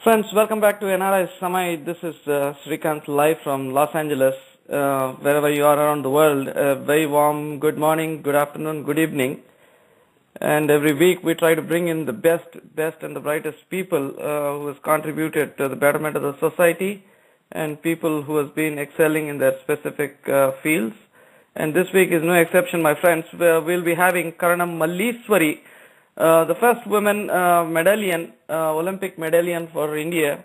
Friends, welcome back to NRI Samay. This is Srikanth live from Los Angeles. Wherever you are around the world, a very warm good morning, good afternoon, good evening. And every week we try to bring in the best and the brightest people who has contributed to the betterment of the society and people who has been excelling in their specific fields. And this week is no exception, my friends. We'll be having Karanam Malleeswari, the first woman medallion, Olympic medallion for India.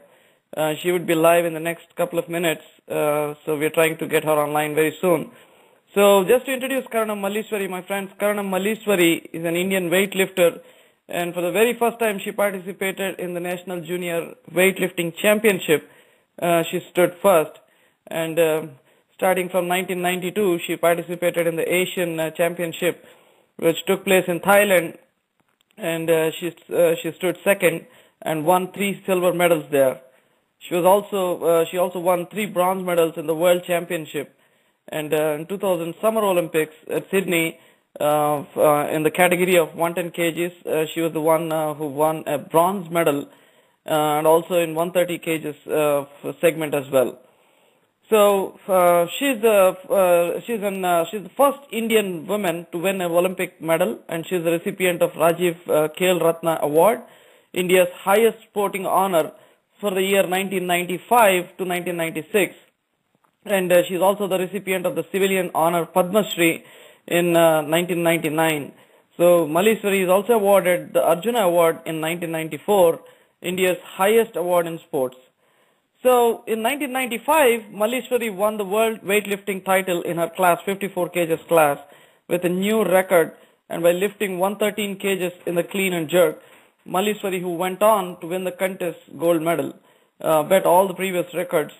She would be live in the next couple of minutes, so we're trying to get her online very soon. So just to introduce Karanam Malleeswari, my friends, Karanam Malleeswari is an Indian weightlifter, and for the very first time she participated in the National Junior Weightlifting Championship. She stood first, and starting from 1992 she participated in the Asian Championship, which took place in Thailand, and she stood second and won 3 silver medals there. She also won 3 bronze medals in the World Championship. And in 2000 Summer Olympics at Sydney, in the category of 110 kgs, she was the one who won a bronze medal, and also in 130 kgs segment as well. So she's the first Indian woman to win an Olympic medal, and she's the recipient of Rajiv Khel Ratna Award, India's highest sporting honor for the year 1995 to 1996. And she's also the recipient of the civilian honor Padma Shri in 1999. So Malleeswari is also awarded the Arjuna Award in 1994, India's highest award in sports. So in 1995, Malleeswari won the world weightlifting title in her class, 54 kgs class, with a new record, and by lifting 113 kgs in the clean and jerk. Malleeswari, who went on to win the contest gold medal, bet all the previous records.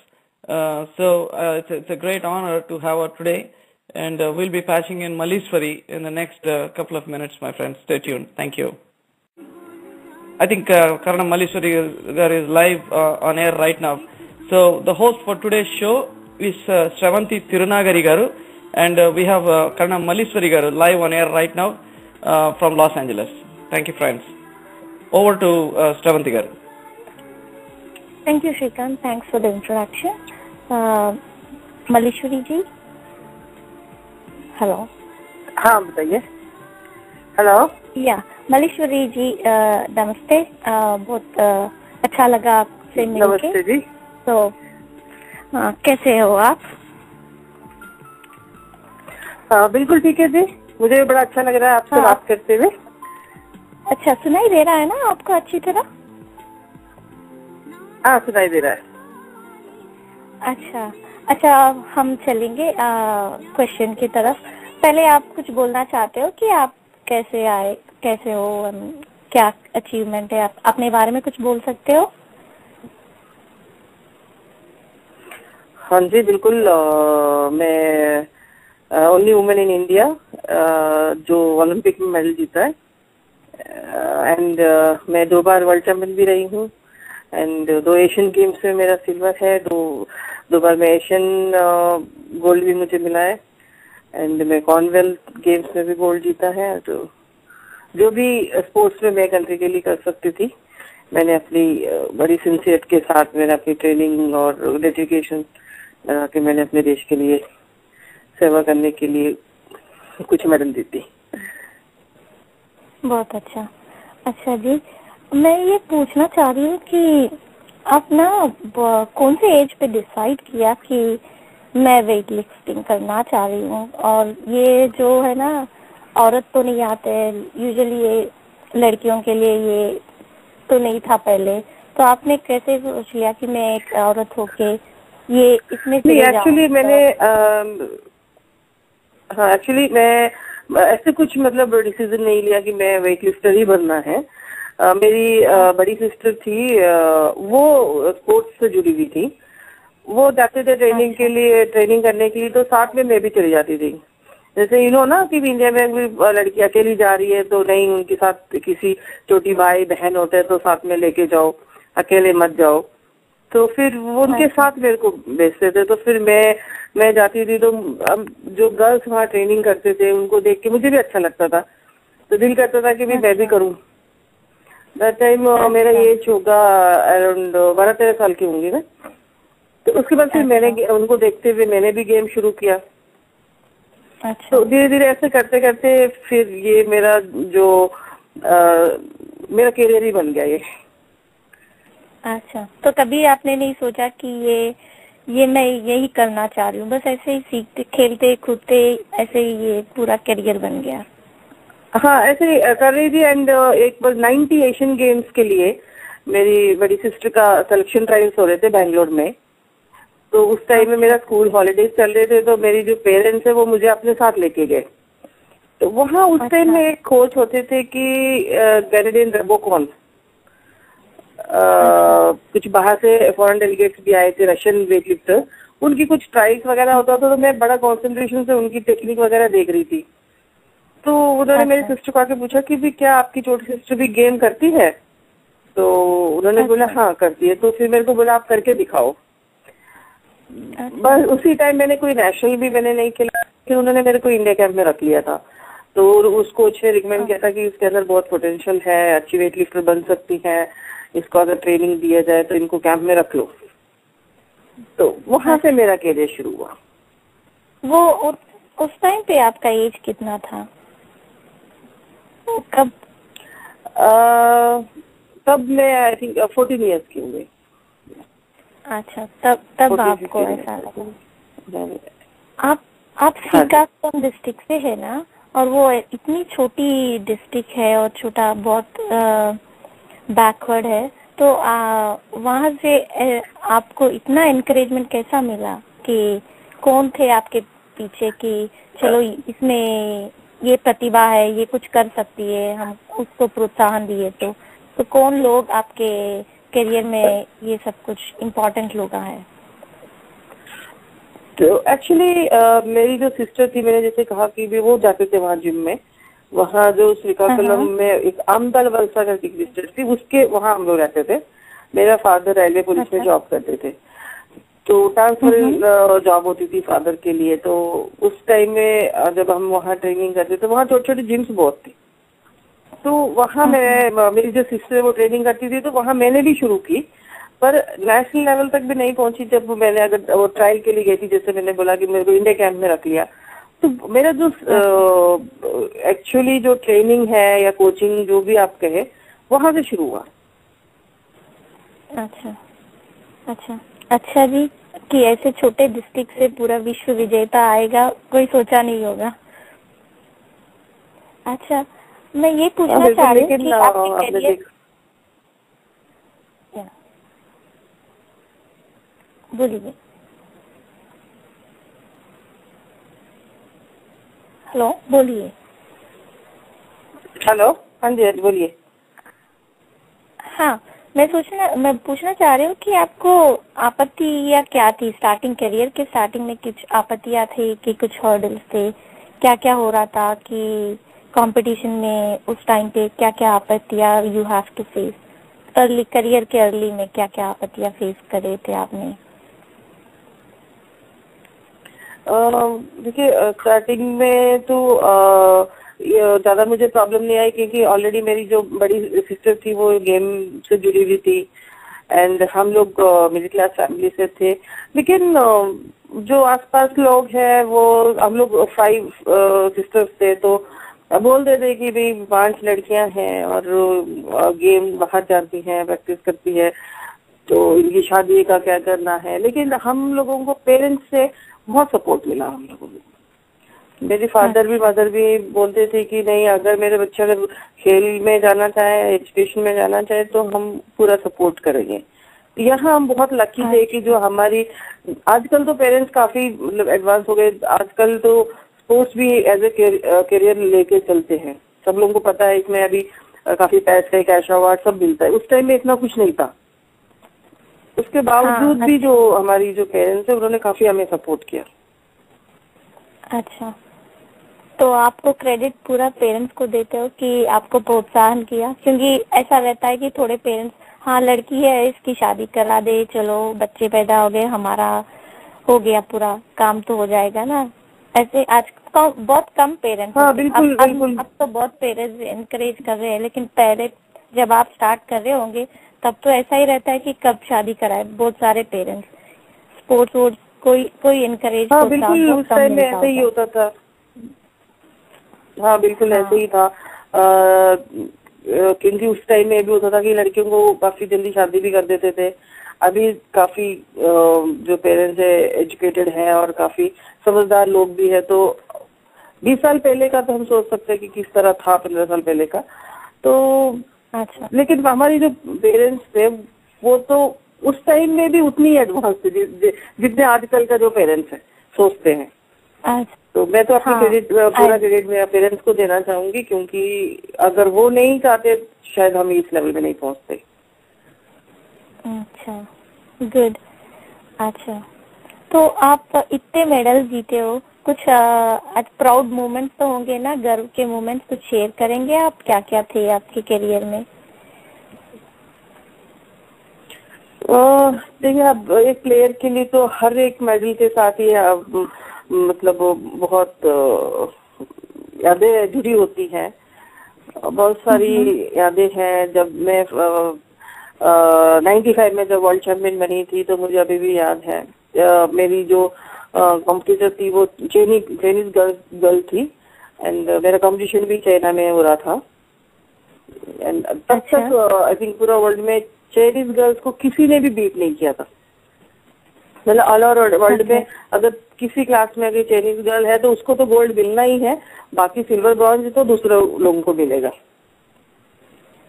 It's a great honor to have her today, and we'll be patching in Malleeswari in the next couple of minutes, my friends. Stay tuned. Thank you. I think Karanam Malleeswari is live on air right now. So the host for today's show is Shravanti Tirunagari garu, and we have Karanam Malleeswari garu live on air right now from Los Angeles. Thank you, friends. Over to Shravanti garu. Thank you, Srikanth. Thanks for the introduction. Malleeswari ji, hello. हाँ बताइए. Hello. या मल्लेश्वरी जी, नमस्ते. बहुत अच्छा लगा आपसे मिलके. नमस्ते जी. तो कैसे हो आप? बिल्कुल ठीक है जी. मुझे बड़ा अच्छा लग रहा है आपसे बात करते हुए. अच्छा, सुनाई दे रहा है ना आपको अच्छी तरह? हाँ, सुनाई दे रहा है. अच्छा, हम चलेंगे क्वेश्चन की तरफ. पहले आप कुछ बोलना चाहते हो कि आप कैसे आए, कैसे हो, क्या अचीवमेंट है, आप अपने बारे में कुछ बोल सकते हो? हाँ जी, बिल्कुल. मैं ओनली वुमेन इन इंडिया जो ओलंपिक में मेडल जीता है, एंड मैं 2 बार वर्ल्ड चैंपियन भी रही हूँ, एंड 2 एशियन गेम्स में मेरा सिल्वर है, 2 बार में एशियन गोल्ड भी मुझे मिला है, एंड मैं कॉमनवेल्थ गेम्स में भी गोल्ड जीता है. तो जो भी स्पोर्ट्स में मैं कंट्री के लिए कर सकती थी, मैंने अपनी बड़ी सिंसियरिटी के साथ मैंने अपनी ट्रेनिंग और डेडिकेशन लगा के मैंने अपने देश के लिए सेवा करने के लिए कुछ मेडल दी थी. बहुत अच्छा. अच्छा जी, मैं ये पूछना चाह रही हूँ कि आप ना कौन से एज पे डिसाइड किया कि मैं वेट लिफ्टिंग करना चाह रही हूँ, और ये जो है ना औरत तो नहीं आते, यूजुअली ये लड़कियों के लिए ये तो नहीं था पहले, तो आपने कैसे सोच लिया कि मैं एक औरत होके ये इसमें चले जाऊँ? एक्चुअली मैंने हाँ, एक्चुअली मैं ऐसे कुछ मतलब डिसीजन नहीं लिया कि मैं वेट लिफ्टर ही बनना है। मेरी बड़ी सिस्टर थी, वो स्पोर्ट्स से जुड़ी हुई थी। वो जाते थे ट्रेनिंग के लिए, ट्रेनिंग करने के लिए, तो साथ में मैं भी चली जाती थी। जैसे ना कि इंडिया में भी लड़की अकेली जा रही है तो नहीं, उनके साथ किसी छोटी भाई बहन होते हैं तो साथ में लेके जाओ, अकेले मत जाओ। तो फिर वो उनके साथ मेरे को भेजते थे, तो फिर मैं जाती थी। तो जो गर्ल्स वहाँ ट्रेनिंग करते थे उनको देख के मुझे भी अच्छा लगता था, तो दिल करता था कि मैं भी करूँ। दैट टाइम मेरा एज होगा अराउंड 12-13 साल की होंगी मैं। तो उसके बाद फिर मैंने उनको देखते हुए मैंने भी गेम शुरू किया। तो धीरे धीरे ऐसे करते करते फिर ये मेरा जो मेरा करियर ही बन गया ये। अच्छा, तो कभी आपने नहीं सोचा कि ये मैं यही करना चाह रही हूँ, बस ऐसे ही सीखते खेलते कूदते ऐसे ही ये पूरा करियर बन गया? हाँ, ऐसे कर रही थी। एंड एक बार 90 एशियन गेम्स के लिए मेरी बड़ी सिस्टर का सिलेक्शन ट्रायल्स हो रहे थे बैंगलोर में। तो उस टाइम में मेरा स्कूल हॉलीडेज चल रहे थे, तो मेरी जो पेरेंट्स है वो मुझे अपने साथ लेके गए। तो वहाँ उस टाइम में एक कोच होते थे कि कैनेडियन रेबोकॉन, कुछ बाहर से फॉरेन डेलीगेट्स भी आए थे, रशियन वेट लिफ्टर। उनकी कुछ ट्रायल्स वगैरह होता था, तो मैं बड़ा कंसंट्रेशन से उनकी टेक्निक वगैरह देख रही थी। तो उन्होंने मेरी सिस्टर को आके पूछा कि भी क्या आपकी छोटी सिस्टर भी गेम करती है? तो उन्होंने बोला हाँ करती है। तो फिर मेरे को बोला आप करके दिखाओ। बस उसी टाइम मैंने कोई नेशनल भी मैंने नहीं खेला, फिर उन्होंने मेरे को इंडिया कैंप में रख लिया था। तो उस कोच ने रिकमेंड किया था कि इसके अंदर बहुत पोटेंशियल है, अच्छी वेट लिफ्टर बन सकती है, इसको अगर ट्रेनिंग दिया जाए तो इनको कैंप में रख लो। तो वहां से मेरा करियर शुरू हुआ। वो उस टाइम पे आपका एज कितना था? कब? तब मैं आई थिंक 14 ईयर्स की हो गई। अच्छा, तब आपको ऐसा लगा। आप श्रीकाकुलम डिस्ट्रिक्ट से है ना, और वो इतनी छोटी डिस्ट्रिक्ट है और छोटा बहुत बैकवर्ड है, तो वहाँ से आपको इतना एनकरेजमेंट कैसा मिला? कि कौन थे आपके पीछे कि चलो इसमें ये प्रतिभा है, ये कुछ कर सकती है, हम उसको प्रोत्साहन दिए? तो कौन लोग आपके करियर में ये सब कुछ इम्पोर्टेंट लोग हैं? तो एक्चुअली मेरी जो सिस्टर थी, मैंने जैसे कहा कि भी वो जाते थे वहाँ जिम में। वहाँ जो श्रीकाकुलम में एक आमदल वलसा करके सिस्टर थी, उसके वहाँ हम लोग रहते थे। मेरा फादर रेलवे पुलिस में जॉब करते थे, तो ट्रांसफर जॉब होती थी फादर के लिए। तो उस टाइम में जब हम वहाँ ट्रेनिंग करते थे, वहाँ छोटे छोटे जिम्स बहुत थे। तो वहाँ मेरी जो सिस्टर वो ट्रेनिंग करती थी, तो वहाँ मैंने भी शुरू की, पर नेशनल लेवल तक भी नहीं पहुंची। जब मैंने अगर वो ट्रायल के लिए गई थी, जैसे मैंने बोला कि मेरे को इंडिया कैंप में रख लिया, तो मेरा जो एक्चुअली जो ट्रेनिंग है या कोचिंग जो भी आप कहे, वहाँ से शुरू हुआ। अच्छा जी, कि ऐसे छोटे डिस्ट्रिक्ट से पूरा विश्व विजेता आएगा, कोई सोचा नहीं होगा। अच्छा, मैं ये पूछना चाह रही हूँ कि आपके करियर, बोलिए। हेलो, बोलिए। हेलो, हाँ जी बोलिए। हाँ, मैं पूछना चाह रही हूँ कि आपको आपत्ति या क्या थी स्टार्टिंग करियर के स्टार्टिंग में? कुछ आपत्तियाँ थी कि कुछ हर्डल्स थे? क्या क्या हो रहा था कि कंपटीशन में उस टाइम पे क्या क्या आपत्तियाँ you have to face? Career के अर्ली में क्या क्या आपत्तियाँ फेस करे थे आपने? देखिए, स्टार्टिंग में तो ज्यादा मुझे प्रॉब्लम नहीं आई, क्योंकि ऑलरेडी मेरी जो बड़ी सिस्टर थी वो गेम से जुड़ी हुई थी, एंड हम लोग मिडिल क्लास फैमिली से थे। लेकिन जो आसपास लोग हैं, वो हम लोग 5 सिस्टर्स थे, तो बोल देते कि भाई 5 लड़कियां हैं और गेम बाहर जाती हैं, प्रैक्टिस करती है, तो इनकी शादी का क्या करना है। लेकिन हम लोगों को पेरेंट्स से बहुत सपोर्ट मिला। हम लोगों को मेरे फादर भी मदर भी बोलते थे कि नहीं, अगर मेरे बच्चे अगर खेल में जाना चाहे, एजुकेशन में जाना चाहे, तो हम पूरा सपोर्ट करेंगे। यहाँ हम बहुत लकी थे कि जो हमारी, आजकल तो पेरेंट्स काफी मतलब एडवांस हो गए। आजकल तो स्पोर्ट्स भी एज ए करियर लेके चलते हैं। सब लोगों को पता है इसमें अभी काफी पैसे, कैश अवार्ड सब मिलता है। उस टाइम में इतना कुछ नहीं था। उसके बावजूद भी जो हमारी जो पेरेंट्स है उन्होंने काफी हमें सपोर्ट किया। अच्छा, तो आपको क्रेडिट पूरा पेरेंट्स को देते हो कि आपको प्रोत्साहन किया? क्योंकि ऐसा रहता है कि थोड़े पेरेंट्स, हाँ लड़की है इसकी शादी करा दे, चलो बच्चे पैदा हो गए, हमारा हो गया, पूरा काम तो हो जाएगा ना। ऐसे आज बहुत कम पेरेंट्स, हाँ बिल्कुल बिल्कुल। अब तो बहुत पेरेंट्स एनकरेज कर रहे हैं, लेकिन पहले जब आप स्टार्ट कर रहे होंगे तब तो ऐसा ही रहता है कि कब शादी कराए। बहुत सारे पेरेंट्स स्पोर्ट्स वोर्ट्स कोई एनकरेज, हाँ बिल्कुल, उस टाइम में ऐसे ही होता था। हाँ बिल्कुल ऐसे ही था। क्योंकि उस टाइम में भी होता था कि लड़कियों को काफी जल्दी शादी भी कर देते थे। अभी काफी जो पेरेंट्स है एजुकेटेड हैं और काफी समझदार लोग भी है। तो 20 साल पहले का तो हम सोच सकते हैं कि किस तरह था 15 साल पहले का। तो अच्छा, लेकिन हमारी जो पेरेंट्स थे वो तो उस टाइम में भी उतनी एडवांस थे जितने आजकल का जो पेरेंट्स है सोचते हैं। अच्छा, तो मैं तो अपनी क्रेडिट, पूरा क्रेडिट मेरा पेरेंट्स को देना चाहूंगी, क्योंकि अगर वो नहीं चाहते शायद हम इस लेवल में नहीं पहुंचते। अच्छा, गुड। अच्छा, तो आप इतने मेडल जीते हो, कुछ प्राउड मोमेंट्स तो होंगे ना, गर्व के मोमेंट्स कुछ शेयर करेंगे आप? क्या क्या थे आपके करियर में? देखिए, अब एक प्लेयर के लिए तो हर एक मेडल के साथ ही मतलब बहुत यादें जुड़ी होती हैं। बहुत सारी यादें हैं। जब मैं 95 में जब वर्ल्ड चैंपियन बनी थी तो मुझे अभी भी याद है। मेरी जो कॉम्पिटिटर थी वो चाइनीज गर्ल थी एंड मेरा कॉम्पिटिशन भी चाइना में हो रहा था। एंड तब तक आई थिंक पूरा वर्ल्ड में चाइनीज गर्ल्स को किसी ने भी बीट नहीं किया था। मतलब ऑल ओवर वर्ल्ड में अगर किसी क्लास में अगर चाइनीज गर्ल है तो उसको तो गोल्ड मिलना ही है, बाकी सिल्वर ब्रॉन्ज तो दूसरे लोगों को मिलेगा।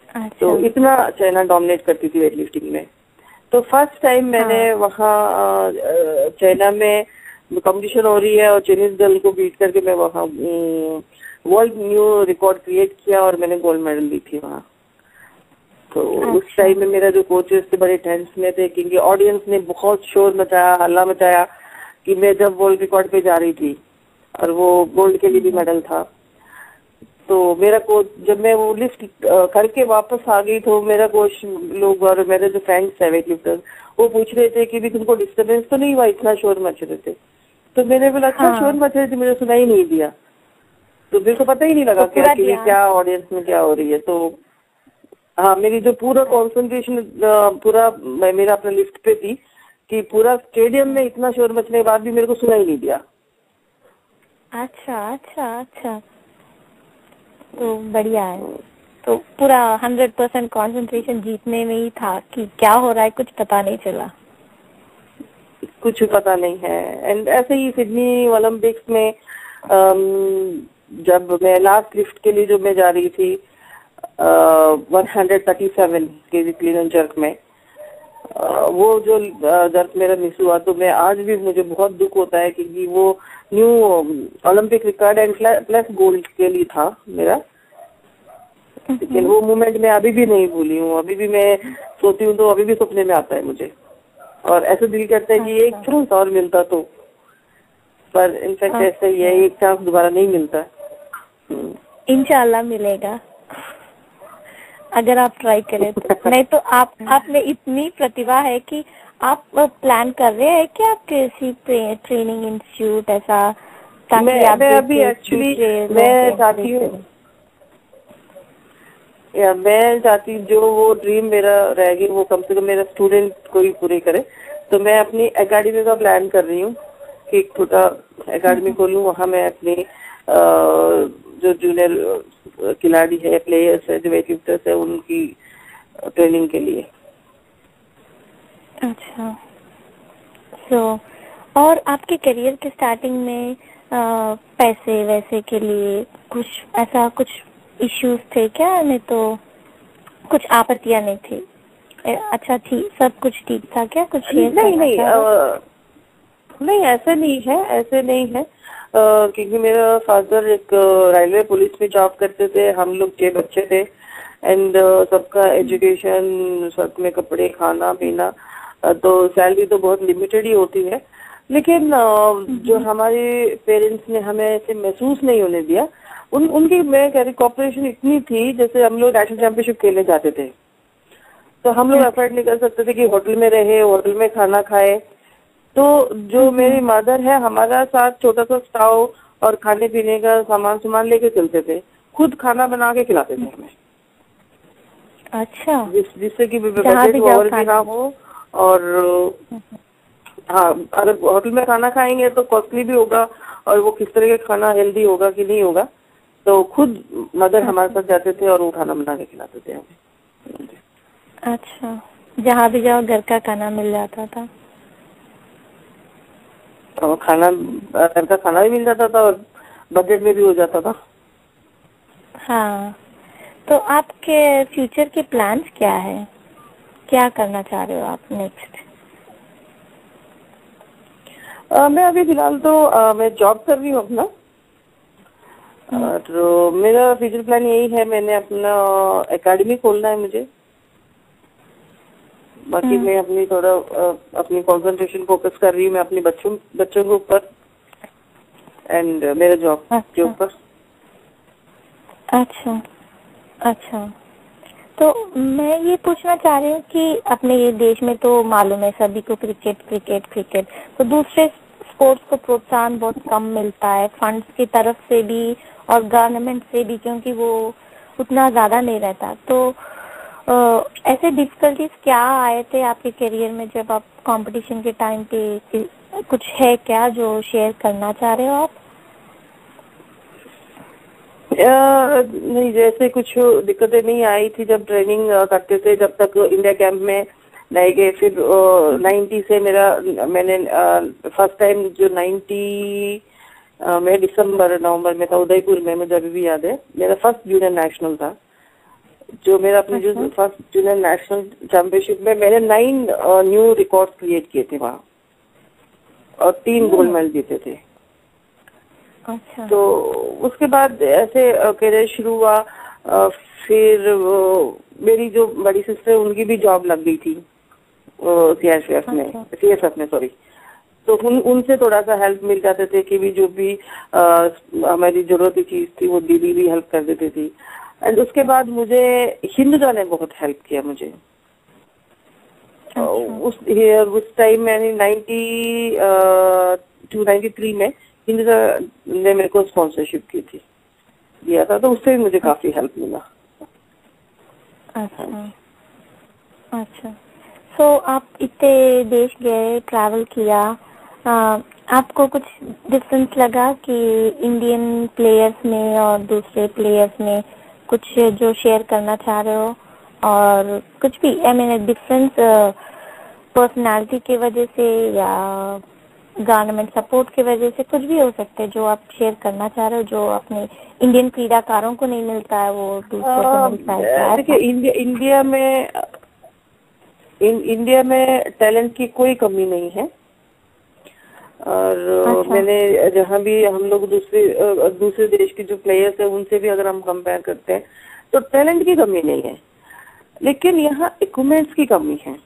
अच्छा। तो इतना चाइना डोमिनेट करती थी वेट लिफ्टिंग में। तो फर्स्ट टाइम मैंने वहाँ चाइना में कंपटीशन हो रही है और चाइनीज गर्ल को बीट करके मैं वहाँ वर्ल्ड न्यू रिकॉर्ड क्रिएट किया और मैंने गोल्ड मेडल ली थी वहाँ। तो उस टाइम में मेरा जो कोचेस थे बड़े टेंस में थे, क्योंकि ऑडियंस ने बहुत शोर मचाया, हल्ला मचाया कि मैं जब वर्ल्ड रिकॉर्ड पे जा रही थी और वो गोल्ड के लिए भी मेडल था। तो मेरा कोच, जब मैं वो लिफ्ट करके वापस आ गई तो मेरा कोच लोग और मेरे जो फ्रेंड्स है वेट लिफ्टर्स वो पूछ रहे थे कि भी तुमको डिस्टर्बेंस तो नहीं हुआ, इतना शोर मच रहे थे। तो मैंने बोला अच्छा शोर मच रहे थे, मुझे सुनाई नहीं दिया। तो मेरे को पता ही नहीं लगा कि क्या ऑडियंस में क्या हो रही है। तो हाँ, मेरी जो पूरा कॉन्सेंट्रेशन पूरा मेरा अपने लिफ्ट पे थी कि पूरा स्टेडियम में इतना शोर मचने के बाद भी मेरे को सुनाई नहीं दिया। अच्छा अच्छा अच्छा, तो बढ़िया है। तो पूरा 100% कॉन्सेंट्रेशन जीतने में ही था कि क्या हो रहा है कुछ पता नहीं चला। कुछ पता नहीं है। एंड ऐसे ही सिडनी ओलंपिक्स में जब मैं लास्ट लिफ्ट के लिए जो मैं जा रही थी 137 केजी क्लीन एंड जर्क में, वो जो जर्क मेरा मिस हुआ तो मैं आज भी मुझे बहुत दुख होता है क्योंकि वो new Olympic record and plus gold के लिए था मेरा। लेकिन वो मोमेंट मैं अभी भी नहीं भूली हूँ। अभी भी मैं सोती हूँ तो अभी भी सपने में आता है मुझे, और ऐसे दिल करता है कि एक चांस और मिलता तो, पर इनफैक्ट ऐसा ही है, एक चांस दोबारा नहीं मिलता। इंशाल्लाह मिलेगा अगर आप ट्राई करें तो। नहीं तो आप में इतनी प्रतिभा है कि आप प्लान कर रहे हैं कि आप किसी ट्रेनिंग इंस्टीट्यूट ऐसा, ताकि मैं अभी एक्चुअली मैं चाहती जो वो ड्रीम मेरा रह गई वो कम से कम मेरा स्टूडेंट को ही पूरी करे। तो मैं अपनी एकेडमी का प्लान कर रही हूँ कि एक छोटा एकेडमी खोलूँ, वहाँ मैं अपनी जो जूनियर खिलाड़ी है, प्लेयर्स है, जो वेट लिफ्टर्स है, उनकी ट्रेनिंग के लिए। अच्छा, तो और आपके करियर के स्टार्टिंग में पैसे वैसे के लिए कुछ ऐसा कुछ इश्यूज थे क्या? नहीं तो कुछ आपत्तियां नहीं थी? अच्छा थी, सब कुछ ठीक था क्या? कुछ नहीं, ऐसे नहीं है, ऐसे नहीं है। क्योंकि मेरा फादर एक रेलवे पुलिस में जॉब करते थे, हम लोग 6 बच्चे थे एंड सबका एजुकेशन, सब में कपड़े, खाना पीना, तो सैलरी तो बहुत लिमिटेड ही होती है। लेकिन जो हमारे पेरेंट्स ने हमें ऐसे महसूस नहीं होने दिया। उनकी मैं कह रही कॉपरेशन इतनी थी, जैसे हम लोग नेशनल चैंपियनशिप खेलने जाते थे तो हम लोग अफोर्ड नहीं कर सकते थे कि होटल में रहे, होटल में खाना खाए। तो जो मेरी मदर है, हमारा साथ छोटा सा स्टोव और खाने पीने का सामान लेके चलते थे, खुद खाना बना के खिलाते थे हमें। अच्छा। जिससे कि बजट ओवर भी ना हो। और हाँ, अगर होटल में खाना खाएंगे तो कॉस्टली भी होगा और वो किस तरह का खाना हेल्दी होगा कि नहीं होगा, तो खुद मदर हमारे साथ जाते थे और वो खाना बना के खिलाते थे हमें। अच्छा, जहाँ भी जाओ घर का खाना मिल जाता था। और घर का खाना भी मिल जाता था और बजट में भी हो जाता था। हाँ, तो आपके फ्यूचर के प्लान्स क्या है? क्या करना चाह रहे हो आप नेक्स्ट? मैं अभी फिलहाल तो मैं जॉब कर रही हूँ अपना, और मेरा फ्यूचर प्लान यही है, मैंने अपना एकेडमी खोलना है मुझे। बाकी मैं अपनी थोड़ा अपनी कंसंट्रेशन फोकस कर रही हूँ मैं अपने बच्चों के ऊपर एंड मेरे जॉब के ऊपर। अच्छा अच्छा, तो मैं ये पूछना चाह रही हूँ कि अपने ये देश में तो मालूम है सभी को क्रिकेट, तो दूसरे स्पोर्ट्स को प्रोत्साहन बहुत कम मिलता है, फंड्स की तरफ से भी और गवर्नमेंट से भी, क्योंकि वो उतना ज्यादा नहीं रहता। तो ऐसे डिफिकल्टीज क्या आए थे आपके करियर में जब आप कंपटीशन के टाइम पे? कुछ है क्या जो शेयर करना चाह रहे हो आप? नहीं, जैसे कुछ दिक्कतें नहीं आई थी जब ट्रेनिंग करते थे, जब तक इंडिया कैंप में नहीं गए। फिर 90 से मैंने फर्स्ट टाइम जो 90 में नवंबर में था उदयपुर में, मुझे अभी भी याद है, मेरा फर्स्ट जूनियर नेशनल था। जो मेरा अपने जो फर्स्ट जूनियर नेशनल चैंपियनशिप में मैंने 9 न्यू रिकॉर्ड क्रिएट किए थे वहाँ और 3 गोल्ड मेडल जीते थे। अच्छा। तो उसके बाद ऐसे करियर शुरू हुआ। फिर मेरी जो बड़ी सिस्टर उनकी भी जॉब लग गई थी सीएसएफ में सॉरी। तो उनसे थोड़ा सा हेल्प मिल जाते थे कि भी जो भी हमारी जरूरत की चीज थी वो दीदी भी हेल्प कर देती थी। एंड उसके बाद मुझे हिंदुजा ने बहुत हेल्प किया मुझे। उस टाइम मैंने 93 में हिंदुजा ने मेरे को स्पॉन्सरशिप की थी, दिया था, तो उससे भी मुझे काफी हेल्प मिला। अच्छा अच्छा, तो आप इतने देश गए, ट्रैवल किया, आपको कुछ डिफरेंस लगा कि इंडियन प्लेयर्स में और दूसरे प्लेयर्स में कुछ जो शेयर करना चाह रहे हो? और कुछ भी आई मीन डिफरेंस पर्सनालिटी की वजह से या गवर्नमेंट सपोर्ट की वजह से, कुछ भी हो सकता है जो आप शेयर करना चाह रहे हो जो अपने इंडियन क्रीडाकारों को नहीं मिलता है वो दूसरों को मिलता है? देखिए, इंडिया में टैलेंट की कोई कमी नहीं है। और मैंने जहाँ भी हम लोग दूसरे देश के जो प्लेयर्स हैं उनसे भी अगर हम कंपेयर करते हैं तो टैलेंट की कमी नहीं है, लेकिन यहाँ इक्विपमेंट्स की कमी है।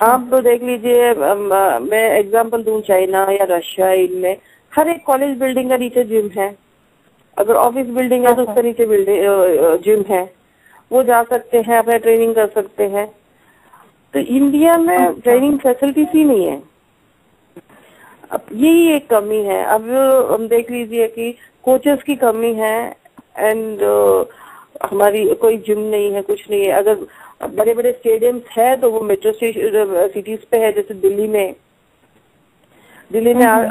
आप तो देख लीजिए, मैं एग्जांपल दूं, चाइना या रशिया, इनमें हर एक कॉलेज बिल्डिंग का नीचे जिम है, अगर ऑफिस बिल्डिंग है तो उसके नीचे जिम है, वो जा सकते हैं, अपना ट्रेनिंग कर सकते हैं। तो इंडिया में ट्रेनिंग फैसिलिटीज ही नहीं है। अब यही एक कमी है। अब हम देख लीजिए कि कोचेस की कमी है एंड हमारी कोई जिम नहीं है, कुछ नहीं है। अगर बड़े बड़े स्टेडियम्स है तो वो मेट्रो सिटीज पे है, जैसे दिल्ली में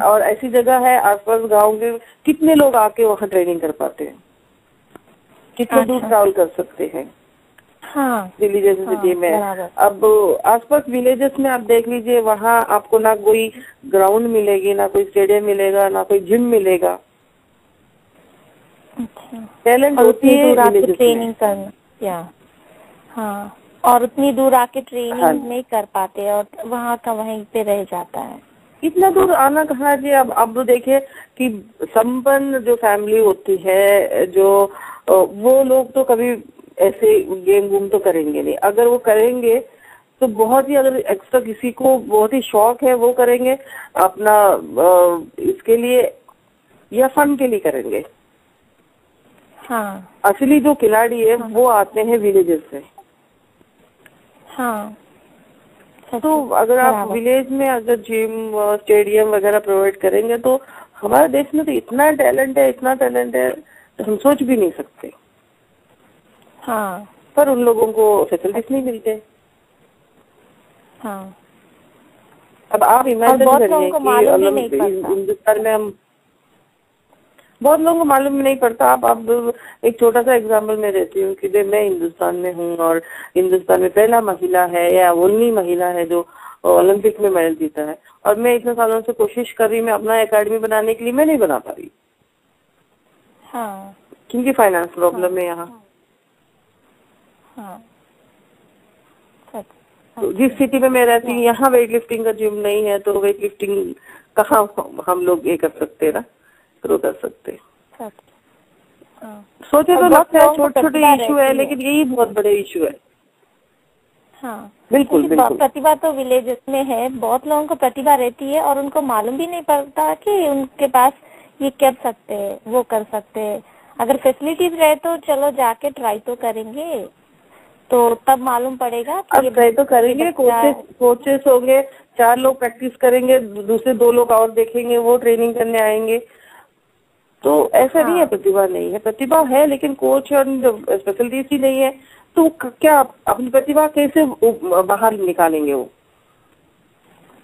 और ऐसी जगह है आसपास गांव के, कितने लोग आके वहाँ ट्रेनिंग कर पाते हैं, कितने दूर ट्रैवल कर सकते हैं। हाँ, दिल्ली जैसे सिटी में। अब आसपास विलेजेस में आप देख लीजिए, वहाँ आपको ना कोई ग्राउंड मिलेगी, ना कोई स्टेडियम मिलेगा, ना कोई जिम मिलेगा। टैलेंट होती है ट्रेनिंग करना या हाँ, और उतनी दूर आके ट्रेनिंग नहीं कर पाते और वहाँ का वहीं पे रह जाता है। इतना दूर आना कहाँ जी। अब तो देखिए कि संपन्न जो फैमिली होती है, जो वो लोग तो कभी ऐसे गेम वूम तो करेंगे नहीं। अगर वो करेंगे तो बहुत ही, अगर एक्स्ट्रा किसी को बहुत ही शौक है वो करेंगे अपना इसके लिए या फन के लिए करेंगे। हाँ असली जो खिलाड़ी है वो आते हैं विलेजेस से। हाँ। तो अगर आप विलेज में अगर जिम स्टेडियम वगैरह प्रोवाइड करेंगे तो हमारे देश में तो इतना टैलेंट है, इतना टैलेंट है, तो हम सोच भी नहीं सकते। हाँ पर उन लोगों को फैसिलिटीज नहीं मिलते। हाँ। अब आप इमेजिन करिए कि हिंदुस्तान में हम, बहुत लोगों को मालूम नहीं पड़ता। आप एक छोटा सा एग्जाम्पल मैं देती हूँ कि मैं हिंदुस्तान में हूँ और हिंदुस्तान में पहला महिला है या ओनली महिला है जो ओलंपिक में मेडल जीता है, और मैं इतने सालों से कोशिश कर रही, मैं अपना एकेडमी बनाने के लिए मैं नहीं बना पा रही। हाँ। क्योंकि फाइनेंस प्रॉब्लम है यहाँ। हाँ। तो जिस सिटी में मैं रहती हूँ यहाँ वेट लिफ्टिंग का जिम नहीं है, तो वेट लिफ्टिंग कहाँ हम लोग ये कर सकते हैं ना, ग्रो कर सकते। सोचे तो लगता है छोटे छोटे इशू है, लेकिन यही बहुत बड़े इशू है। हाँ बिल्कुल बिल्कुल। प्रतिभा तो विलेजेस में है, बहुत लोगों को प्रतिभा रहती है और उनको मालूम भी नहीं पड़ता कि उनके पास ये कर सकते हैं, वो कर सकते हैं। अगर फैसिलिटीज रहे तो चलो जाके ट्राई तो करेंगे, तो तब मालूम पड़ेगा कि अब ट्राई तो करेंगे। कोचेस होंगे, 4 लोग प्रैक्टिस करेंगे, दूसरे 2 लोग और देखेंगे, वो ट्रेनिंग करने आएंगे। तो ऐसा नहीं है प्रतिभा नहीं है, प्रतिभा है, लेकिन कोच और फैसिलिटीज ही नहीं है, तो क्या अपनी प्रतिभा कैसे बाहर निकालेंगे वो।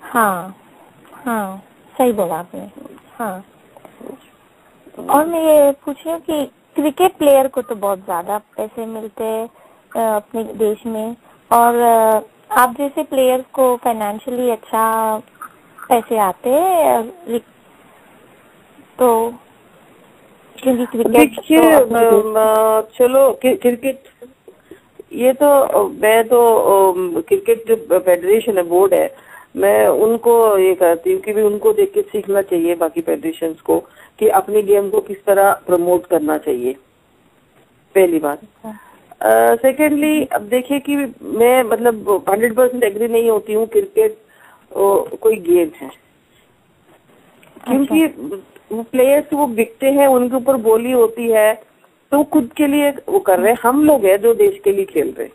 हाँ हाँ, सही बोला आपने। हाँ, और मैं ये पूछ रही हूँ कि क्रिकेट प्लेयर को तो बहुत ज्यादा पैसे मिलते हैं अपने देश में, और आप जैसे प्लेयर्स को फाइनेंशियली अच्छा पैसे आते हैं, तो क्योंकि क्रिकेट चलो क्रिकेट, ये तो मैं तो क्रिकेट जो फेडरेशन है, बोर्ड है, मैं उनको ये कहती हूँ कि भी उनको देख के सीखना चाहिए बाकी फेडरेशंस को कि अपनी गेम को किस तरह प्रमोट करना चाहिए, पहली बात। सेकेंडली, अब देखिए कि मैं मतलब 100% एग्री नहीं होती हूँ क्रिकेट कोई गेम है, क्योंकि वो प्लेयर्स वो बिकते हैं, उनके ऊपर बोली होती है, तो खुद के लिए वो कर रहे हैं। हम लोग हैं जो देश के लिए खेल रहे हैं,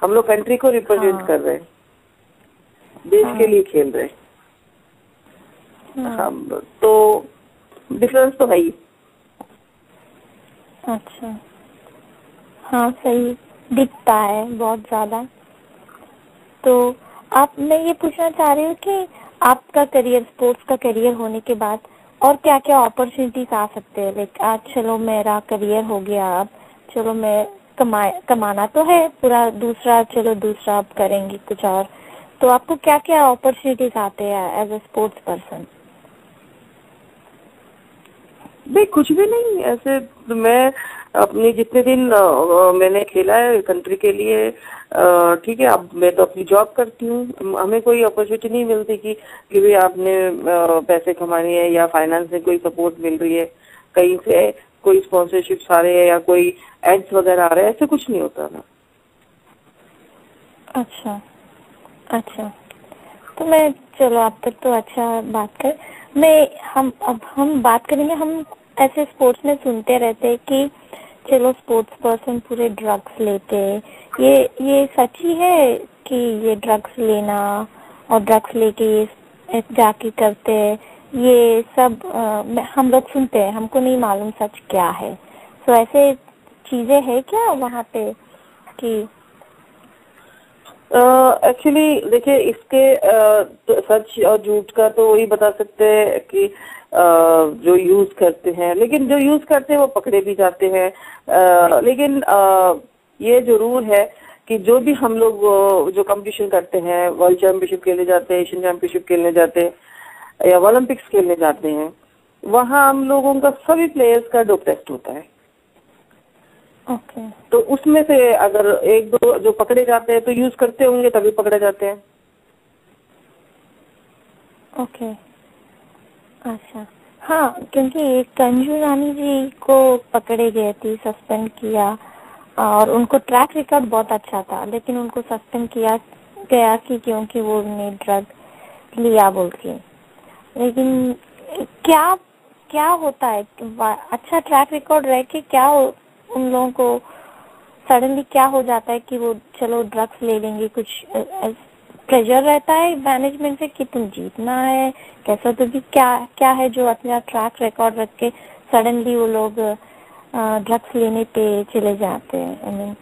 हम लोग कंट्री को रिप्रेजेंट कर रहे हैं, देश के लिए खेल रहे हैं। हम तो डिफरेंस तो है ही। अच्छा, हाँ सही दिखता है बहुत ज्यादा। तो आप, मैं ये पूछना चाह रही हूँ कि आपका करियर, स्पोर्ट्स का करियर होने के बाद और क्या क्या अपॉर्चुनिटीज आ सकते हैं? लाइक आज चलो मेरा करियर हो गया, अब चलो मैं कमाना तो है पूरा, दूसरा चलो दूसरा अब करेंगे कुछ और, तो आपको क्या क्या अपॉर्चुनिटीज आते हैं एज ए स्पोर्ट्स पर्सन? नहीं, कुछ भी नहीं ऐसे। तो मैं अपने जितने दिन मैंने खेला है कंट्री के लिए, ठीक है, अब मैं तो अपनी जॉब करती हूँ, हमें कोई अपॉर्चुनिटी नहीं मिलती कि भाई आपने पैसे कमाने हैं या फाइनेंस से कोई सपोर्ट मिल रही है, कहीं से कोई स्पॉन्सरशिप आ रहे हैं या कोई एड्स वगैरह आ रहे हैं, ऐसे कुछ नहीं होता ना। अच्छा अच्छा, तो मैं, चलो आप तक तो अच्छा बात कर, अब हम बात करेंगे। हम ऐसे स्पोर्ट्स में सुनते रहते हैं कि चलो स्पोर्ट्स पर्सन पूरे ड्रग्स लेते, ये सच ही है कि ये ड्रग्स लेना और ड्रग्स लेके ये जाके करते, ये सब हम लोग सुनते हैं, हमको नहीं मालूम सच क्या है। तो ऐसे चीजें है क्या वहाँ पे कि एक्चुअली देखिए, इसके तो सच और झूठ का तो वही बता सकते हैं कि जो यूज करते हैं, लेकिन जो यूज करते हैं वो पकड़े भी जाते हैं। लेकिन ये जरूर है कि जो भी हम लोग जो कंपटीशन करते हैं, वर्ल्ड चैंपियनशिप खेलने जाते हैं, एशियन चैंपियनशिप खेलने जाते हैं या ओलंपिक्स खेलने जाते हैं, वहाँ हम लोगों का सभी प्लेयर्स का डोप टेस्ट होता है। ओके। तो उसमें से अगर 1-2 जो पकड़े जाते हैं तो यूज करते होंगे तभी पकड़े जाते हैं। ओके, अच्छा। हाँ, क्योंकि कंजू रानी जी को पकड़े गए थे, सस्पेंड किया, और उनको ट्रैक रिकॉर्ड बहुत अच्छा था, लेकिन उनको सस्पेंड किया गया कि क्योंकि वो ने ड्रग लिया बोल के। लेकिन क्या क्या होता है, अच्छा ट्रैक रिकॉर्ड रह के क्या उन लोगों को सडनली क्या हो जाता है कि वो चलो ड्रग्स ले लेंगे? कुछ प्रेशर रहता है मैनेजमेंट से कि तुम जीतना है कैसा, तो भी क्या क्या है जो अपना ट्रैक रिकॉर्ड रख के सडनली वो लोग ड्रग्स लेने पे चले जाते हैं? आई मीन,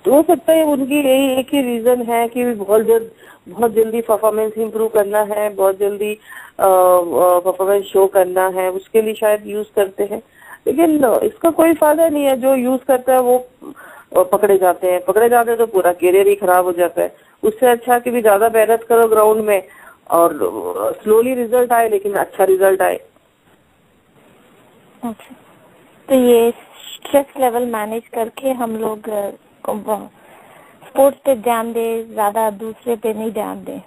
हो सकता है उनकी यही एक ही रीजन है कि बहुत जल्दी परफॉर्मेंस इंप्रूव करना है, बहुत जल्दी परफॉर्मेंस शो करना है, उसके लिए शायद यूज करते हैं। लेकिन इसका कोई फायदा नहीं है। जो यूज करता है वो पकड़े जाते हैं तो पूरा करियर ही खराब हो जाता है। उससे अच्छा कि भी ज्यादा मेहनत करो ग्राउंड में और स्लोली रिजल्ट आए, लेकिन अच्छा रिजल्ट आए। अच्छा, तो ये स्ट्रेस लेवल मैनेज करके हम लोग स्पोर्ट्स पे ध्यान दे, ज्यादा दूसरे पे नहीं ध्यान दे,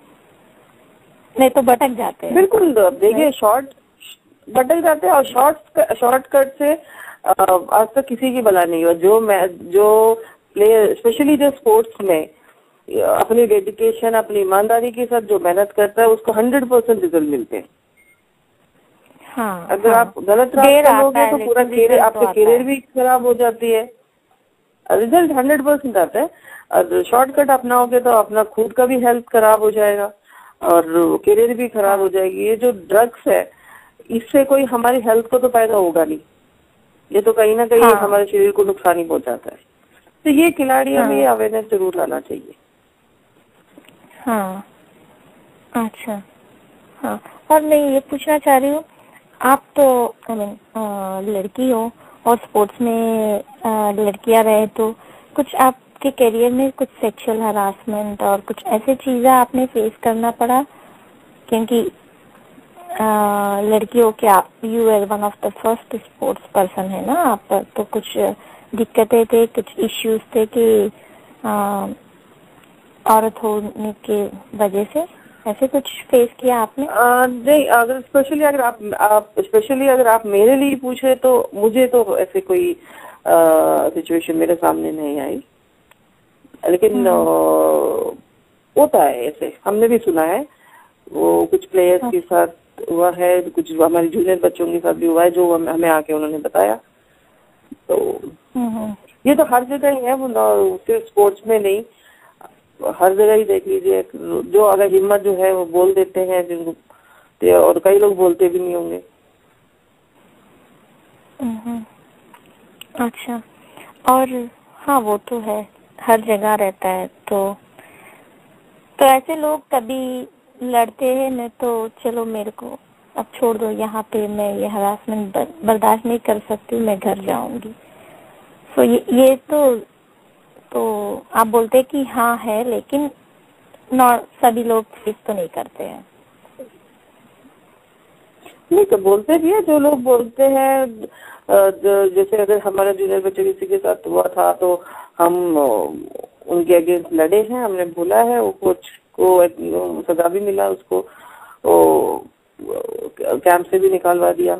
नहीं तो भटक जाते हैं। बिल्कुल, देखिए भटक जाते हैं। और शॉर्टकट से आज तक किसी की भला नहीं हुआ। जो प्लेयर स्पेशली जो स्पोर्ट्स में अपनी डेडिकेशन, अपनी ईमानदारी के साथ जो मेहनत करता है उसको 100% रिजल्ट मिलते हैं। हाँ, अगर हाँ, आप गलत रास्ते लोगे तो पूरा करियर, आपके करियर भी खराब हो जाती है। रिजल्ट 100% आता है। और शॉर्टकट अपनाओगे तो अपना खुद का भी हेल्थ खराब हो जाएगा और करियर भी खराब हो जाएगी। ये जो ड्रग्स है, इससे कोई हमारी हेल्थ को तो फायदा होगा नहीं, ये तो कहीं ना कहीं हमारे शरीर को नुकसान ही पहुंचाता है। तो ये खिलाड़ियों में ये अवेयरनेस जरूर लाना चाहिए। हाँ, अच्छा, हाँ। और मैं ये पूछना चाह रही हूँ, आप तो आई मीन लड़की हो और स्पोर्ट्स में लड़कियां रहे, तो कुछ आपके करियर में कुछ सेक्सुअल हरासमेंट और कुछ ऐसे चीजें आपने फेस करना पड़ा? क्योंकि लड़कियों के आप you are one of the first sports person है ना आप, तो कुछ दिक्कतें थे, कुछ इश्यूज थे कि औरत होने के वजह से ऐसे कुछ फेस किया आपने? नहीं, अगर स्पेशली अगर आप मेरे लिए पूछे तो मुझे तो ऐसे कोई सिचुएशन मेरे सामने नहीं आई। लेकिन होता है ऐसे, हमने भी सुना है। वो कुछ प्लेयर्स के साथ हुआ है, कुछ हमारे जूनियर बच्चों के साथ भी हुआ है, जो हमें आके उन्होंने बताया। तो ये तो हर जगह ही है, वो सिर्फ स्पोर्ट्स में नहीं, हर जगह ही देख लीजिए। जो अगर हिम्मत जो है वो बोल देते हैं जिनको, और कई लोग बोलते भी नहीं होंगे। अच्छा, और हाँ वो तो है, हर जगह रहता है। तो ऐसे लोग कभी लड़ते हैं न, तो चलो मेरे को अब छोड़ दो, यहाँ पे मैं ये हरासमेंट बर्दाश्त नहीं कर सकती, मैं घर जाऊंगी। तो ये तो आप बोलते कि हाँ है, लेकिन सभी लोग फेस तो नहीं करते हैं। नहीं तो बोलते भी है, जो लोग बोलते हैं। जैसे अगर हमारा जूनियर बच्चे किसी के साथ हुआ था तो हम उनके अगेंस्ट लड़े हैं, हमने बोला है, वो कोच को सजा भी मिला, उसको कैंप से भी निकालवा दिया।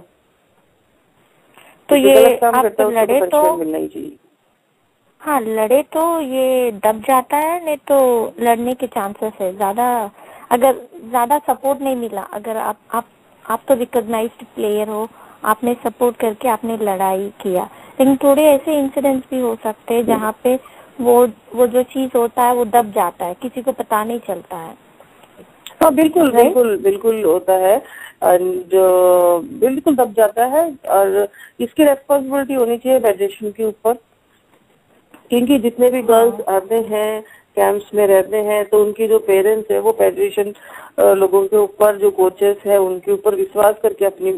तो ये आप लड़े तो मिलना ही चाहिए। हाँ, लड़े तो ये दब जाता है, नहीं तो लड़ने के चांसेस है ज्यादा। अगर ज्यादा सपोर्ट नहीं मिला, अगर आप तो रिकॉग्नाइज्ड प्लेयर हो, आपने सपोर्ट करके आपने लड़ाई किया, लेकिन थोड़े ऐसे इंसिडेंट्स भी हो सकते हैं जहाँ पे वो जो चीज होता है वो दब जाता है, किसी को पता नहीं चलता है। हाँ बिल्कुल होता है, जो बिल्कुल दब जाता है। और इसकी रेस्पॉन्सिबिलिटी होनी चाहिए फेडरेशन के ऊपर, क्योंकि जितने भी गर्ल्स आते हैं कैंप्स में रहते हैं, तो उनकी जो पेरेंट्स है वो फेडरेशन लोगों के ऊपर, जो कोचेस है उनके ऊपर विश्वास करके अपनी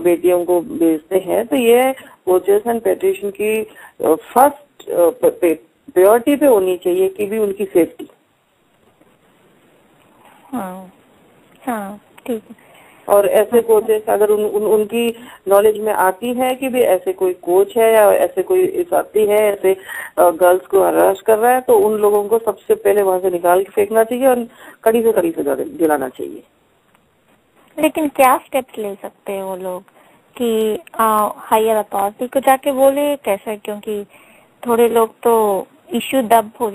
बेटियों को भेजते हैं। तो ये कोचेस एंड फेडरेशन की फर्स्ट प्रायोरिटी पे होनी चाहिए कि भी उनकी सेफ्टी। हाँ, ठीक है। और ऐसे कोचेस अगर उनकी नॉलेज में आती है कि भी ऐसे कोई कोच है या ऐसे कोई साथी है ऐसे गर्ल्स को हरास कर रहा है, तो उन लोगों को सबसे पहले वहां से निकाल के फेंकना चाहिए और कड़ी से कड़ी सजा दिलाना चाहिए। लेकिन क्या स्टेप्स ले सकते हैं वो लोग कि हायर अथॉरिटी को जाके बोले कैसे, क्योंकि थोड़े लोग तो इश्यू दब हो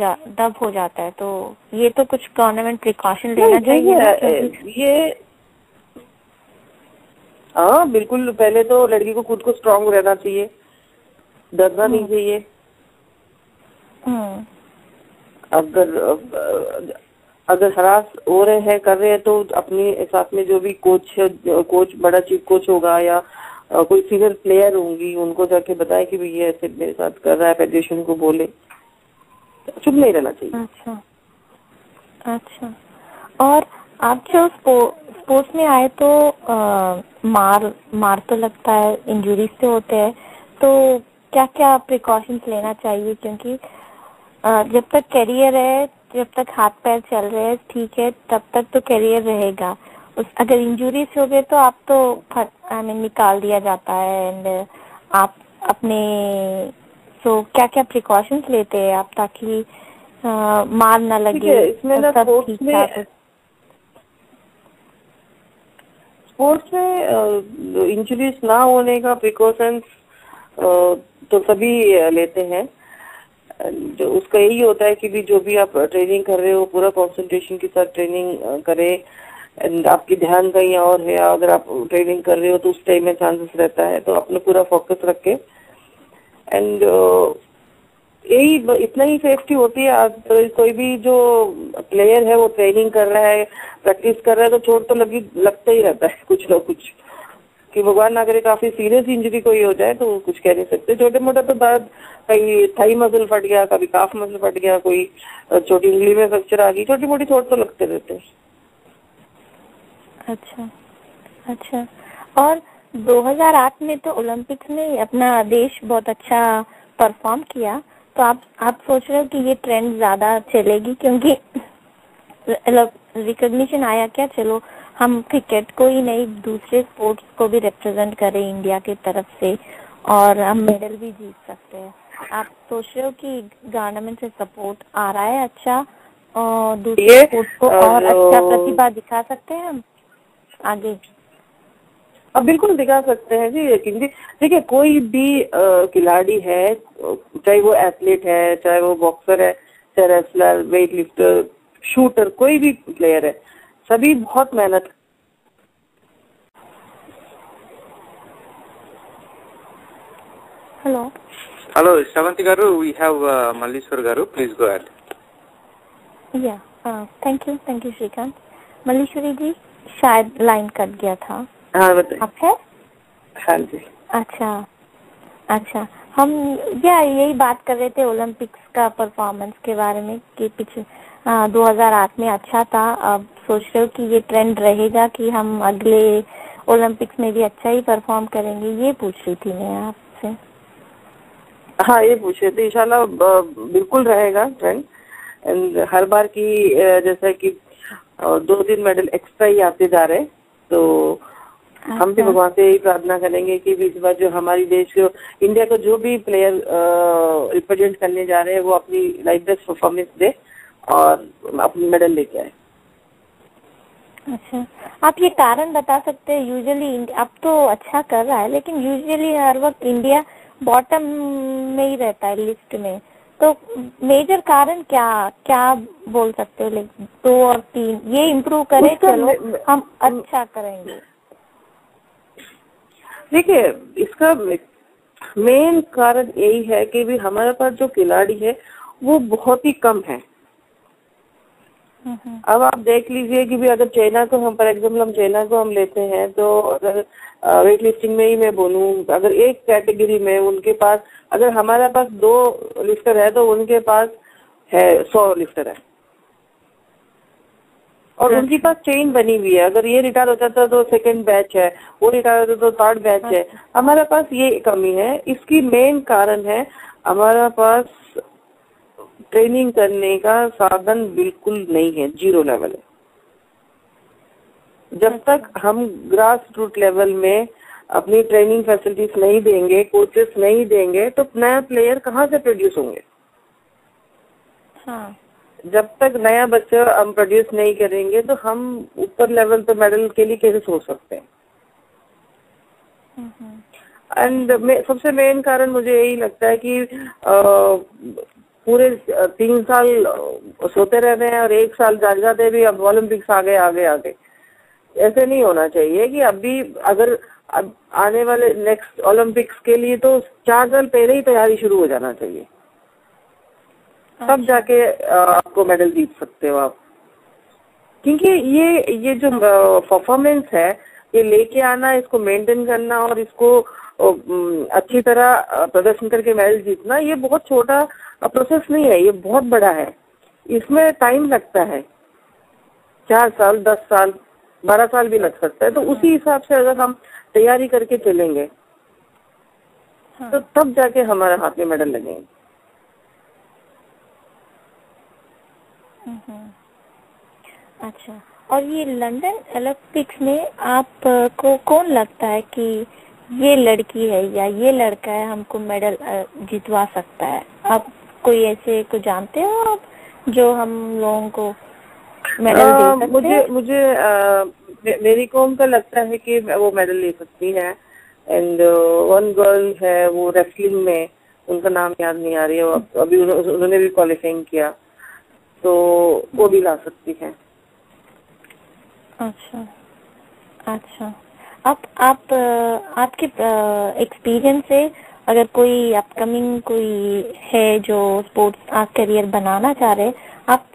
जाता है, तो ये तो कुछ गवर्नमेंट प्रिकॉशन लेना चाहिए ना, क्योंकि ये हाँ बिल्कुल, पहले तो लड़की को खुद को स्ट्रांग रहना चाहिए, डरना नहीं चाहिए। अगर हरास हो रहे हैं कर रहे हैं तो अपने साथ में जो भी कोच बड़ा चीफ कोच होगा या कोई सीनियर प्लेयर होंगी उनको जाके बताए कि भैया ऐसे मेरे साथ कर रहा है, फेडरेशन को बोले, चुप नहीं रहना चाहिए। अच्छा। और आप जो स्पोर्ट्स में आए तो मार तो लगता है, इंजरीज से होते हैं, तो क्या क्या प्रिकॉशंस लेना चाहिए, क्योंकि जब तक करियर है, जब तक हाथ पैर चल रहे हैं ठीक है, तब तक तो करियर रहेगा। अगर इंजरीज हो गए तो आप तो निकाल दिया जाता है, एंड आप अपने क्या क्या प्रिकॉशंस लेते हैं आप ताकि मार ना लगे? इसमें ना स्पोर्ट्स में इंजरीज ना होने का प्रिकॉशंस तो सभी लेते हैं। जो उसका यही होता है कि भी जो भी आप ट्रेनिंग कर रहे हो पूरा कंसंट्रेशन के साथ ट्रेनिंग करें, एंड आपकी ध्यान कहीं और है, अगर आप ट्रेनिंग कर रहे हो तो उस टाइम में चांसेस रहता है, तो अपने पूरा फोकस रखे। एंड यही इतना ही सेफ्टी होती है। आज तो कोई भी जो प्लेयर है वो ट्रेनिंग कर रहा है, प्रैक्टिस कर रहा है, तो चोट तो लगता ही रहता है कुछ ना कुछ, कि भगवान ना करे काफी सीरियस इंजरी कोई हो जाए तो कुछ कह नहीं सकते। छोटे मोटा तो बात, कहीं थाई मसल फट गया, कभी काफ मसल फट गया, कोई छोटी उंगली में फ्रैक्चर आ गई, छोटी मोटी चोट तो लगते रहते हैं। अच्छा। और 2008 में तो ओलंपिक्स में अपना देश बहुत अच्छा परफॉर्म किया, तो आप सोच रहे हो कि ये ट्रेंड ज्यादा चलेगी, क्योंकि रिकॉग्निशन आया क्या, चलो हम क्रिकेट को ही नहीं दूसरे स्पोर्ट्स को भी रिप्रेजेंट करें इंडिया की तरफ से और हम मेडल भी जीत सकते हैं। आप सोच रहे हो कि गवर्नमेंट से सपोर्ट आ रहा है अच्छा, और दूसरे स्पोर्ट्स को और अच्छा प्रतिभा दिखा सकते हैं हम आगे? अब बिल्कुल दिखा सकते हैं जी, लेकिन देखिए कोई भी खिलाड़ी है, चाहे वो एथलीट है, चाहे वो बॉक्सर है, चाहे रेसलर, वेट लिफ्टर, शूटर, कोई भी प्लेयर है, सभी बहुत मेहनत। Hello Shravanti garu, we have Malleshwar garu, please go ahead. Thank you Shrikant. Malleshwari ji, शायद लाइन कट गया था। हाँ बताइए। आप है? हाँ जी। अच्छा, हम यही बात कर रहे थे ओलंपिक्स का परफॉर्मेंस के बारे में कि पिछले 2008 में अच्छा था। अब सोच रहे हो कि ये ट्रेंड रहेगा कि हम अगले ओलंपिक्स में भी अच्छा ही परफॉर्म करेंगे? ये पूछ रही थी मैं आपसे। हाँ ये पूछ रहे थे, इंशाल्लाह बिल्कुल रहेगा ट्रेंड। एंड हर बार की जैसा कि 2-3 मेडल एक्स्ट्रा ही आते जा रहे, तो हम भी भगवान से यही प्रार्थना करेंगे कि इस बार जो हमारी देश को, इंडिया को जो भी प्लेयर रिप्रेजेंट करने जा रहे हैं वो अपनी लाइफ बेस्ट परफॉर्मेंस दे और अपनी मेडल लेके आए। अच्छा, आप ये कारण बता सकते हैं? यूजुअली अब तो अच्छा कर रहा है, लेकिन यूजुअली हर वक्त इंडिया बॉटम में ही रहता है लिस्ट में, तो मेजर कारण क्या बोल सकते हो? 2 और 3 ये इम्प्रूव करे, चलो हम अच्छा करेंगे। देखिए इसका मेन कारण यही है कि भी हमारे पास जो खिलाड़ी है वो बहुत ही कम है। अब आप देख लीजिए कि भी अगर चाइना को हम, फॉर एग्जाम्पल हम चाइना को हम लेते हैं, तो अगर वेट लिफ्टिंग में ही मैं बोलूँ, अगर एक कैटेगरी में उनके पास, अगर हमारे पास 2 लिफ्टर है तो उनके पास है 100 लिफ्टर है, और उनके पास चेन बनी हुई है। अगर ये रिटायर हो जाता तो सेकंड बैच है, वो रिटायर होता तो थर्ड बैच है। हमारे पास ये कमी है। इसकी मेन कारण है हमारा पास ट्रेनिंग करने का साधन बिल्कुल नहीं है, 0 लेवल है। जब तक हम ग्रास रूट लेवल में अपनी ट्रेनिंग फैसिलिटीज नहीं देंगे, कोचेस नहीं देंगे, तो नया प्लेयर कहाँ से प्रोड्यूस होंगे? हाँ। जब तक नया बच्चा हम प्रोड्यूस नहीं करेंगे तो हम ऊपर लेवल पे मेडल के लिए कैसे सोच सकते हैं? एंड सबसे मेन कारण मुझे यही लगता है कि पूरे 3 साल सोते रहते हैं और 1 साल जाग जाते भी अब ओलंपिक्स आगे आगे आगे। ऐसे नहीं होना चाहिए कि अभी अगर अब आने वाले नेक्स्ट ओलंपिक्स के लिए तो 4 साल पहले ही तैयारी शुरू हो जाना चाहिए, तब जाके आपको मेडल जीत सकते हो आप। क्योंकि ये जो परफॉर्मेंस है, ये लेके आना, इसको मेंटेन करना और इसको अच्छी तरह प्रदर्शन करके मेडल जीतना, ये बहुत छोटा प्रोसेस नहीं है, ये बहुत बड़ा है। इसमें टाइम लगता है, 4 साल, 10 साल, 12 साल भी लग सकता है। तो उसी हिसाब से अगर हम तैयारी करके चलेंगे तो तब जाके हमारे हाथ में मेडल लगेंगे। अच्छा, और ये लंदन ओलंपिक्स में आपको कौन लगता है कि ये लड़की है या ये लड़का है हमको मेडल जितवा सकता है? आप कोई ऐसे को जानते हो आप जो हम लोगों को मेडल दे सकते हैं? मुझे मेरी कॉम का लगता है कि वो मेडल ले सकती है। एंड वन गर्ल है, वो रेसलिंग में, उनका नाम याद नहीं आ रही है, अभी उन्होंने भी क्वालिफाइंग किया, तो वो भी ला सकती है। अच्छा अच्छा, आप आपके एक्सपीरियंस से अगर कोई अपकमिंग कोई है जो स्पोर्ट्स करियर बनाना चाह रहे, आप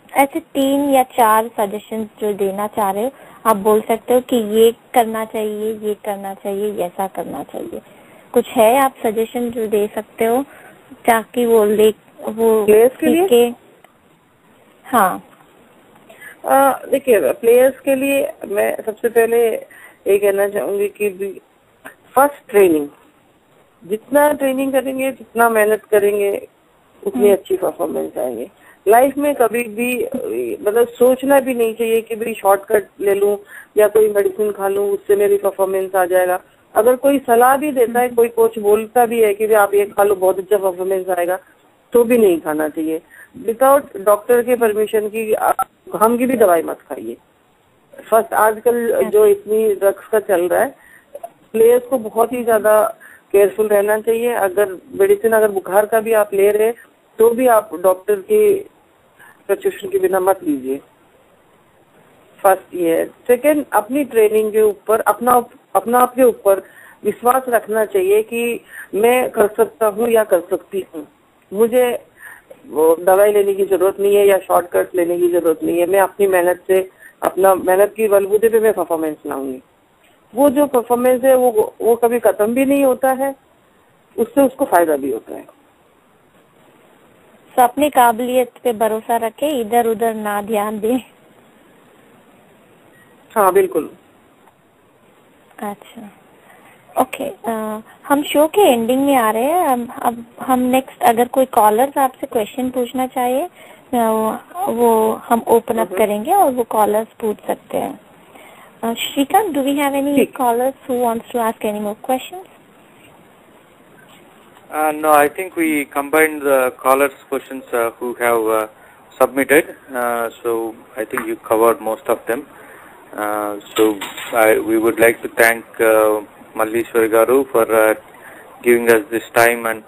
ऐसे 3 या 4 सजेशंस जो देना चाह रहे हो, आप बोल सकते हो कि ये करना चाहिए, ये करना चाहिए, ऐसा करना चाहिए। कुछ है आप सजेशन जो दे सकते हो ताकि वो प्लेयर्स के लिए? हाँ, देखिए, प्लेयर्स के लिए मैं सबसे पहले ये कहना चाहूंगी कि फर्स्ट ट्रेनिंग, जितना ट्रेनिंग करेंगे, जितना मेहनत करेंगे, उतनी अच्छी परफॉर्मेंस आएगी। लाइफ में कभी भी मतलब सोचना भी नहीं चाहिए कि भाई शॉर्टकट ले लूं या कोई मेडिसिन खा लूं, उससे मेरी परफॉर्मेंस आ जाएगा। अगर कोई सलाह भी देता है, कोई कोच बोलता भी है कि भाई आप ये खा लो, बहुत अच्छा परफॉर्मेंस आएगा, तो भी नहीं खाना चाहिए। विदाउट डॉक्टर के परमिशन की हम की भी दवाई मत खाइए। फर्स्ट, आजकल जो इतनी ड्रग्स का चल रहा है, प्लेयर्स को बहुत ही ज्यादा केयरफुल रहना चाहिए। अगर मेडिसिन, अगर बुखार का भी आप ले रहे तो भी आप डॉक्टर के प्रिस्क्रिप्शन के बिना मत लीजिए। फर्स्ट ये है। सेकेंड, अपनी ट्रेनिंग के ऊपर, अपना आप के ऊपर विश्वास रखना चाहिए कि मैं कर सकता हूँ या कर सकती हूँ। मुझे वो दवाई लेने की जरूरत नहीं है या शॉर्टकट लेने की जरूरत नहीं है। मैं अपनी मेहनत से, अपना मेहनत की बलबूते पे मैं परफॉर्मेंस लाऊंगी। वो जो परफॉर्मेंस है वो कभी खत्म भी नहीं होता है, उससे उसको फायदा भी होता है। तो अपनी काबिलियत पे भरोसा रखे, इधर उधर ना ध्यान दे। हाँ, बिल्कुल। अच्छा, ओके। हम शो के एंडिंग में आ रहे हैं। अब हम नेक्स्ट, अगर कोई कॉलर्स आपसे क्वेश्चन पूछना चाहिए, वो हम ओपन अप करेंगे और वो कॉलर्स पूछ सकते हैं। Srikanth, do we have any callers who wants to ask any more questions? No, I think we combined the callers' questions who have submitted. So I think you covered most of them. So we would like to thank Mallishwari Garu for giving us this time. And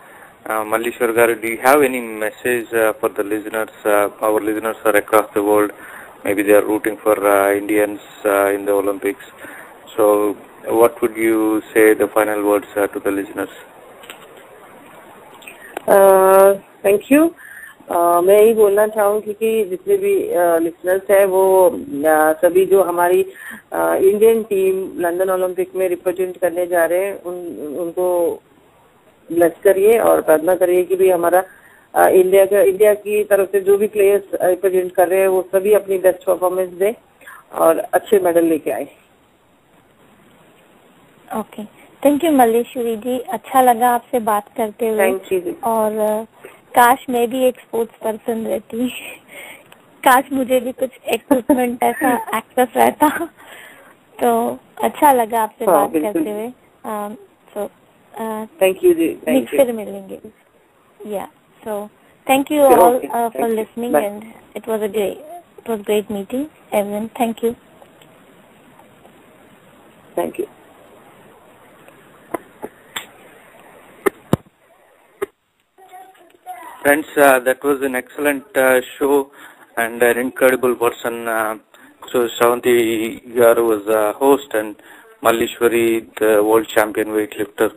Mallishwari Garu, do you have any message for the listeners? Our listeners are across the world. Maybe they are rooting for Indians in the Olympics. So what would you say the final words to the listeners? Thank you. मैं यही बोलना चाहूंगी कि जितने भी listeners है, वो सभी जो हमारी इंडियन टीम लंदन ओलंपिक में रिप्रेजेंट करने जा रहे हैं, उनको ब्लेस करिए और प्रार्थना करिए कि भी हमारा इंडिया की तरफ से जो भी प्लेयर्स रिप्रेजेंट कर रहे हैं, वो सभी अपनी बेस्ट परफॉर्मेंस दें और अच्छे मेडल लेके आए। ओके, थैंक यू मल्लेश्वरी जी, अच्छा लगा आपसे बात करते हुए। Thank you. और काश मैं भी एक स्पोर्ट्स पर्सन रहती। काश मुझे भी कुछ इक्विपमेंट ऐसा एक्सेस रहता तो अच्छा लगा आपसे हाँ, बात बिल्कुल। करते हुए। So thank you ji, thank you. फिर मिलेंगे। या सो thank you Okay, all thank for you. listening, Bye. and it was great meeting everyone. Thank you. Thank you. Friends, that was an excellent show and an incredible person. So Shavanti Garu was the host and Mallishwari, the world champion weightlifter.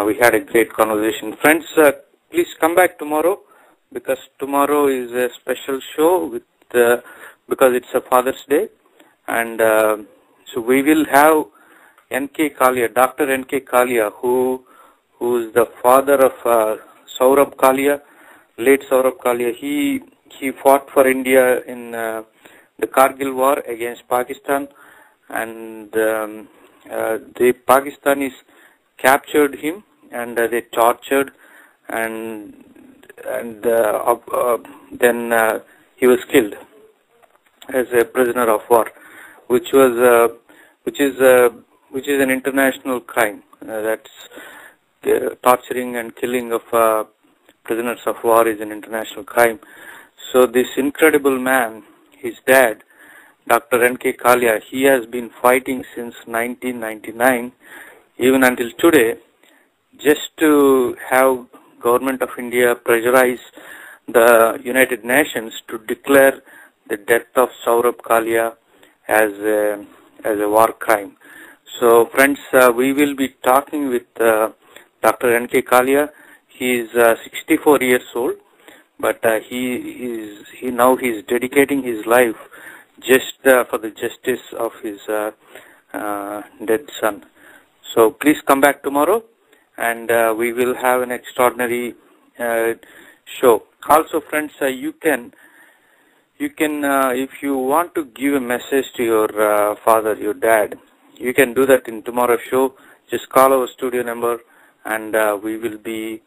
We had a great conversation. Friends, please come back tomorrow because tomorrow is a special show with because it's a Father's Day, and so we will have N.K. Kalia, Dr. N.K. Kalia, who is the father of Saurabh Kalia, late Saurabh Kalia. He fought for India in the Kargil war against Pakistan, and the Pakistanis captured him and they tortured, and then he was killed as a prisoner of war, which is an international crime. That's torturing and killing of prisoners of war is an international crime. So this incredible man, his dad, Dr. N.K. Kalia, he has been fighting since 1999, even until today, just to have Government of India pressurize the United Nations to declare the death of Saurabh Kalia as a war crime. So friends, we will be talking with Dr. N.K. Kalia. He is 64 years old, but he is dedicating his life just for the justice of his dead son. So please come back tomorrow, and we will have an extraordinary show. Also, friends, you can if you want to give a message to your father, your dad, you can do that in tomorrow's show. Just call our studio number, and we will be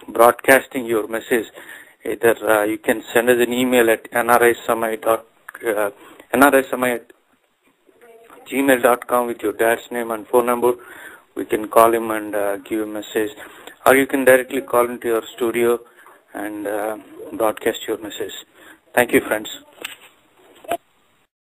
broadcasting your message. Either you can send us an email at nrisamai@gmail.com with your dad's name and phone number. We can call him and give a message, or you can directly call into your studio and broadcast your message. Thank you, friends.